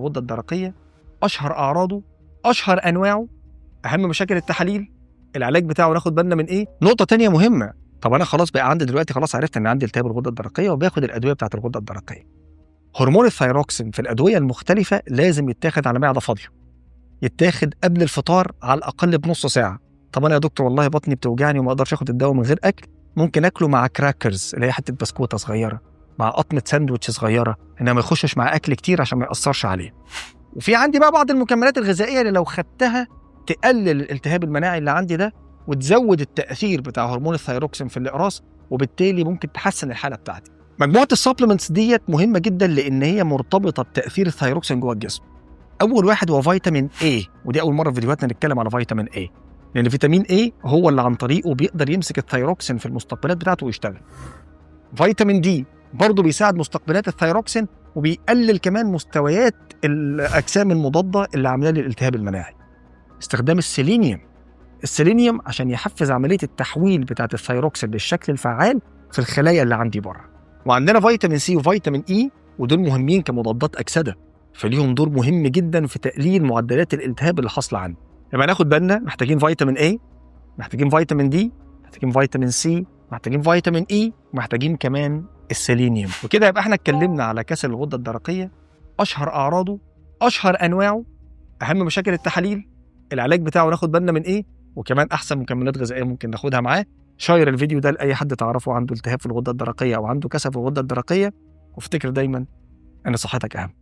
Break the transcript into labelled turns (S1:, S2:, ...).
S1: الغدة الدرقية، أشهر أعراضه، أشهر أنواعه، أهم مشاكل التحاليل، العلاج بتاعه ناخد بالنا من إيه. نقطة تانية مهمة، طب أنا خلاص بقى عندي دلوقتي، خلاص عرفت إن عندي التهاب الغدة الدرقية وباخد الأدوية بتاعة الغدة الدرقية. هرمون الثايروكسين في الأدوية المختلفة لازم يتاخد على معدة فاضية، يتاخد قبل الفطار على الأقل بنص ساعة. طب أنا يا دكتور والله بطني بتوجعني وما أقدرش آخد الدواء من غير أكل، ممكن أكله مع كراكرز اللي هي حتة بسكوتة صغيرة، مع قطمة ساندويتش صغيرة، إنما ما يخشش مع أكل كتير عشان ما يأثرش عليه. وفي عندي بقى بعض المكملات الغذائية اللي لو خدتها تقلل الالتهاب المناعي اللي عندي ده وتزود التأثير بتاع هرمون الثايروكسين في الإقراص، وبالتالي ممكن تحسن الحالة بتاعتي. مجموعة السبلمنتس ديت مهمة جدا لأن هي مرتبطة بتأثير الثايروكسين جوه الجسم. أول واحد هو فيتامين A، ودي أول مرة في فيديوهاتنا نتكلم على فيتامين A، لأن فيتامين A هو اللي عن طريقه بيقدر يمسك الثايروكسين في المستقبلات بتاعته ويشتغل. فيتامين D برضه بيساعد مستقبلات الثايروكسين وبيقلل كمان مستويات الأجسام المضادة اللي عاملة لي الالتهاب المناعي. استخدام السيلينيوم عشان يحفز عملية التحويل بتاعة الثايروكسين للشكل الفعال في الخلايا اللي عندي بره. وعندنا فيتامين C وفيتامين E، ودول مهمين كمضادات أكسدة، فليهم دور مهم جدا في تقليل معدلات الالتهاب اللي حاصلة عندي. يبقى ناخد بالنا، محتاجين فيتامين A، محتاجين فيتامين D، محتاجين فيتامين C، محتاجين فيتامين E، ومحتاجين كمان السيلينيوم. وكده يبقى احنا اتكلمنا على كسل الغدة الدرقية، أشهر أعراضه، أشهر أنواعه، أهم مشاكل التحاليل، العلاج بتاعه ناخد بالنا من إيه، وكمان أحسن مكملات غذائية ممكن ناخدها معاه. شاير الفيديو ده لأي حد تعرفه عنده التهاب في الغدة الدرقية أو عنده كسل في الغدة الدرقية، وافتكر دايما أن صحتك أهم.